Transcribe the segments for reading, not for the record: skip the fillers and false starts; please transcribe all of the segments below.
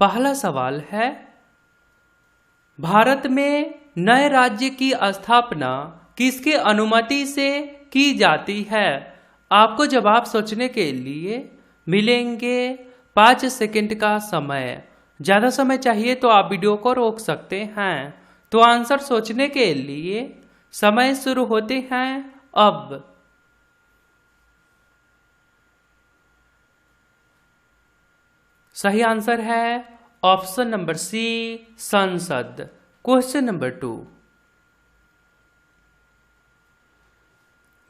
पहला सवाल है, भारत में नए राज्य की स्थापना किसके अनुमति से की जाती है? आपको जवाब सोचने के लिए मिलेंगे 5 सेकंड का समय। ज़्यादा समय चाहिए तो आप वीडियो को रोक सकते हैं। तो आंसर सोचने के लिए समय शुरू होते हैं अब। सही आंसर है ऑप्शन नंबर सी, संसद। क्वेश्चन नंबर 2,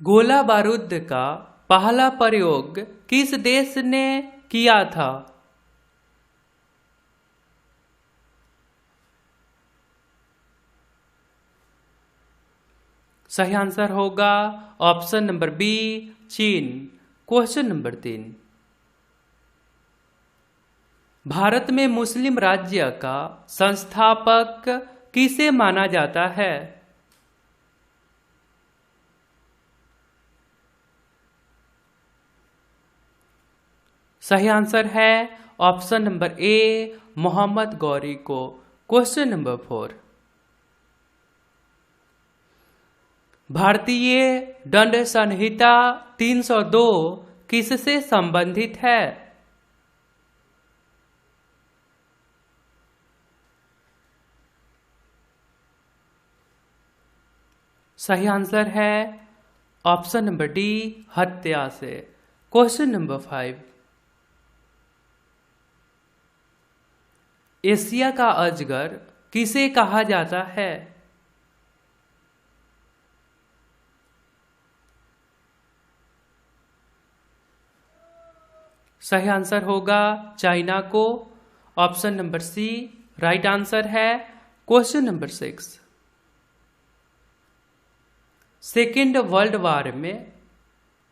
गोला बारूद का पहला प्रयोग किस देश ने किया था? सही आंसर होगा ऑप्शन नंबर बी, चीन। क्वेश्चन नंबर 3, भारत में मुस्लिम राज्य का संस्थापक किसे माना जाता है? सही आंसर है option number A, Mohammad Ghori को। क्वेश्चन नंबर 4, भारतीय दंड संहिता 302 किससे संबंधित है? सही आंसर है ऑप्शन नंबर डी, हत्या से। क्वेश्चन नंबर 5, एशिया का अजगर किसे कहा जाता है? सही आंसर होगा चाइना को। Option number C right answer है। Question number 6, second world war में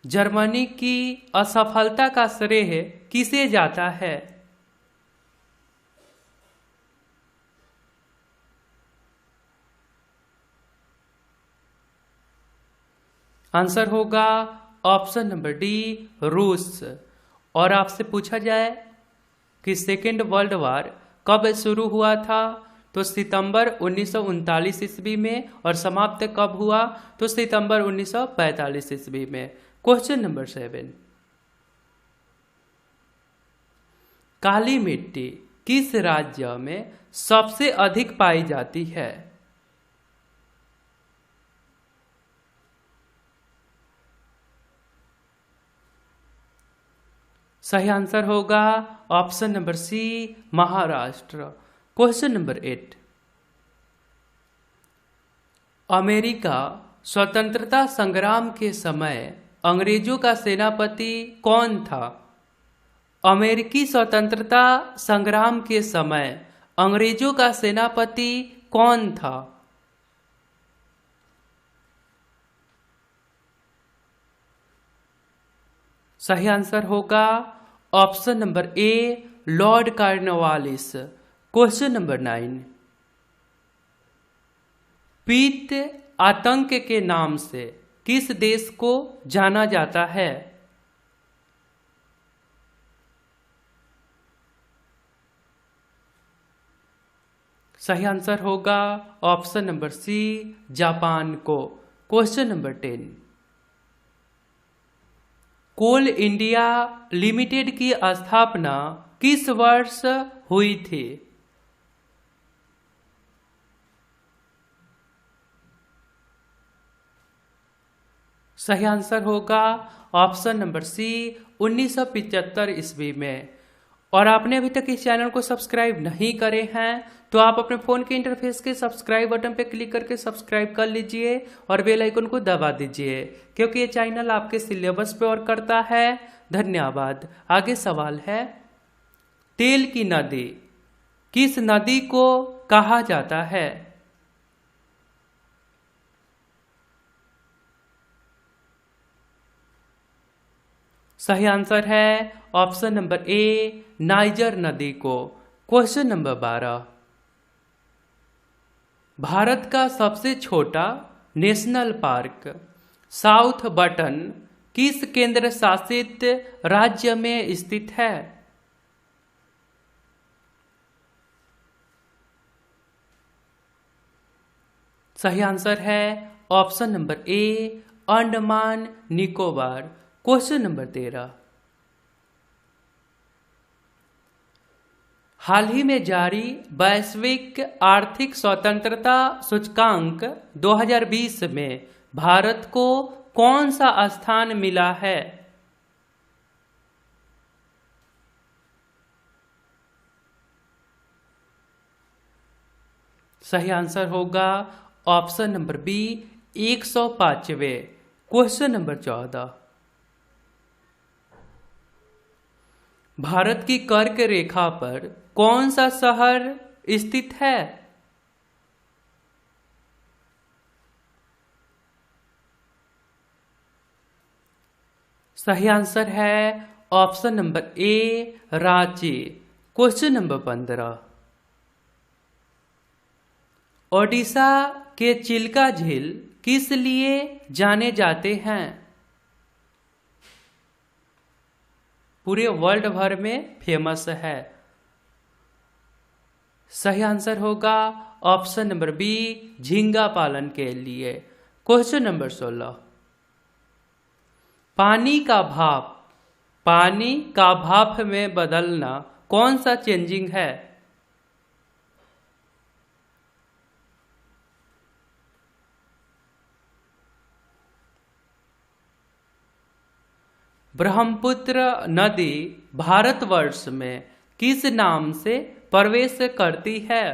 जर्मनी की असफलता का श्रेय किसे जाता है? आंसर होगा ऑप्शन नंबर डी, रूस। और आपसे पूछा जाए कि सेकेंड वर्ल्ड वॉर कब शुरू हुआ था, तो सितंबर 1939 ईस्वी में, और समाप्त कब हुआ, तो सितंबर 1945 ईस्वी में। क्वेश्चन नंबर 7, काली मिट्टी किस राज्य में सबसे अधिक पाई जाती है? सही आंसर होगा option number C, Maharashtra. Question number 8, America स्वतंत्रता संग्राम के समय अंग्रेजों का सेनापति कौन था? अमेरिकी स्वतंत्रता संग्राम के समय अंग्रेजों का सेनापति कौन था? सही आंसर होगा ऑप्शन नंबर ए, लॉर्ड कॉर्नवालिस। क्वेश्चन नंबर 9, पीत आतंक के नाम से किस देश को जाना जाता है? सही आंसर होगा ऑप्शन नंबर सी, जापान को। क्वेश्चन नंबर 10, कोल इंडिया लिमिटेड की स्थापना किस वर्ष हुई थी? सही आंसर होगा ऑप्शन नंबर सी, 1975 ईस्वी में। और आपने अभी तक इस चैनल को सब्सक्राइब नहीं करे हैं तो आप अपने फ़ोन के इंटरफेस के सब्सक्राइब बटन पर क्लिक करके सब्सक्राइब कर लीजिए और बेल आइकन को दबा दीजिए, क्योंकि ये चैनल आपके सिलेबस पे और करता है। धन्यवाद। आगे सवाल है, तेल की नदी किस नदी को कहा जाता है? सही आंसर है ऑप्शन नंबर ए, नाइजर नदी को। क्वेश्चन नंबर 12, भारत का सबसे छोटा नेशनल पार्क साउथ बटन किस केंद्र शासित राज्य में स्थित है? सही आंसर है ऑप्शन नंबर ए अंडमान निकोबार। क्वेश्चन नंबर 13, हाल ही में जारी वैश्विक आर्थिक स्वतंत्रता सूचकांक 2020 में भारत को कौन सा स्थान मिला है? सही आंसर होगा ऑप्शन नंबर बी 105वें। क्वेश्चन नंबर 14, भारत की कर्क रेखा पर कौन सा शहर स्थित है? सही आंसर है ऑप्शन नंबर ए रांची। क्वेश्चन नंबर 15, ओडिशा के चिल्का झील किस लिए जाने जाते हैं? पूरे वर्ल्ड भर में फेमस है। सही आंसर होगा ऑप्शन नंबर बी झींगा पालन के लिए। क्वेश्चन नंबर 16, पानी का भाप में बदलना कौन सा चेंजिंग है? ब्रह्मपुत्र नदी भारतवर्ष में किस नाम से प्रवेश करती है?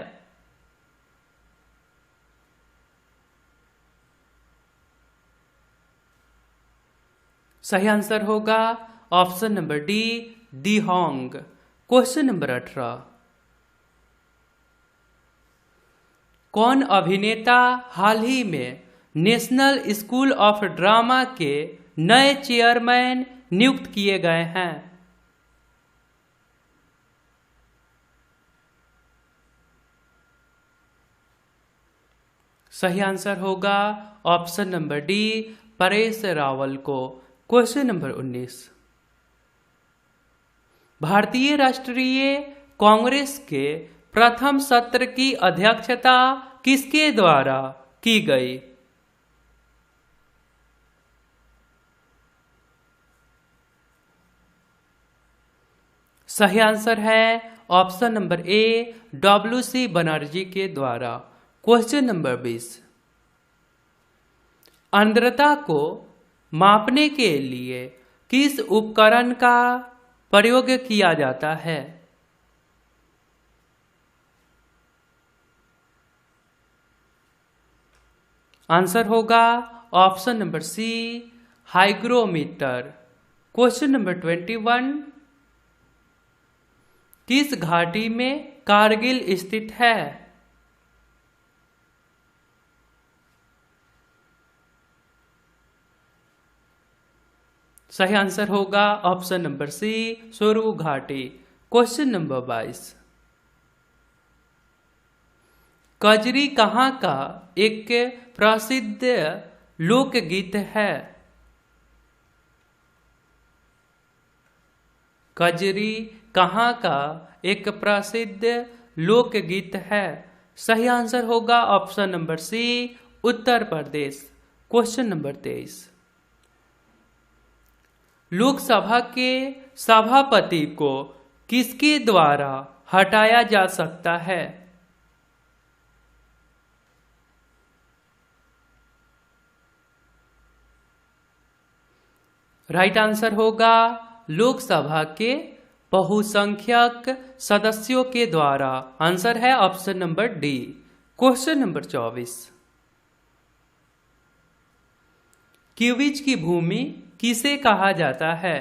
सही आंसर होगा option number D Dihang. Question number 18, कौन अभिनेता हाल ही में नेशनल स्कूल ऑफ ड्रामा के नए चेयरमैन नियुक्त किए गए हैं? सही आंसर होगा option number D Paresh Rawal को। क्वेश्चन नंबर 19, भारतीय राष्ट्रीय कांग्रेस के प्रथम सत्र की अध्यक्षता किसके द्वारा की गई? सही आंसर है ऑप्शन नंबर ए WC बनर्जी के द्वारा। क्वेश्चन नंबर 20, आर्द्रता को मापने के लिए किस उपकरण का प्रयोग किया जाता है? आंसर होगा option number C hygrometer. Question number 21, किस घाटी में कारगिल स्थित है? सही आंसर होगा ऑप्शन नंबर सी सोरगु घाटी। क्वेश्चन नंबर 22, कजरी कहाँ का एक प्रसिद्ध लोकगीत है? कजरी कहाँ का एक प्रसिद्ध लोकगीत है? सही आंसर होगा ऑप्शन नंबर सी उत्तर प्रदेश। क्वेश्चन नंबर 23, लोकसभा के सभापति को किसके द्वारा हटाया जा सकता है? राइट आंसर होगा लोकसभा के बहुसंख्यक सदस्यों के द्वारा। आंसर है option number D. Question number 24, क्यूबिज की भूमि किसे कहा जाता है?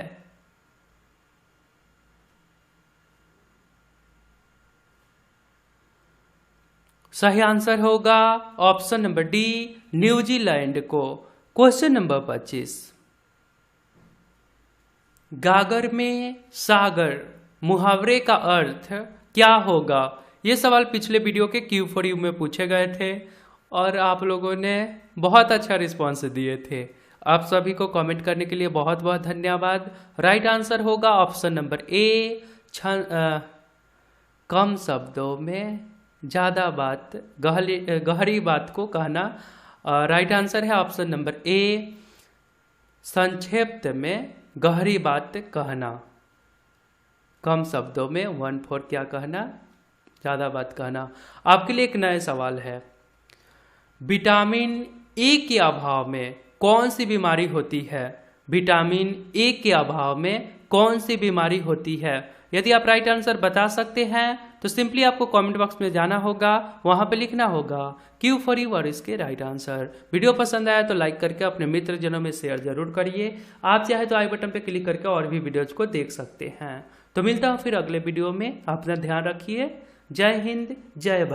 सही आंसर होगा ऑप्शन नंबर डी न्यूजीलैंड को। क्वेश्चन नंबर 25, गागर में सागर मुहावरे का अर्थ क्या होगा? ये सवाल पिछले वीडियो के Q4U में पूछे गए थे और आप लोगों ने बहुत अच्छा रिस्पॉन्स दिए थे। आप सभी को कमेंट करने के लिए बहुत बहुत धन्यवाद। राइट आंसर होगा ऑप्शन नंबर ए कम शब्दों में ज़्यादा बात, गहरी बात को कहना। राइट आंसर है ऑप्शन नंबर ए, संक्षेप में गहरी बात कहना। कम शब्दों में 1/4 क्या कहना, ज़्यादा बात कहना। आपके लिए एक नया सवाल है, विटामिन ए के अभाव में कौन सी बीमारी होती है? विटामिन ए के अभाव में कौन सी बीमारी होती है? यदि आप राइट आंसर बता सकते हैं तो सिंपली आपको कमेंट बॉक्स में जाना होगा, वहां पे लिखना होगा क्यू फॉर यू और इसके राइट आंसर। वीडियो पसंद आया तो लाइक करके अपने मित्रजनों में शेयर जरूर करिए। आप चाहे तो आई बटन पे क्लिक करके और भी वीडियोज को देख सकते हैं। तो मिलता हूँ फिर अगले वीडियो में, अपना ध्यान रखिए। जय हिंद, जय भारत।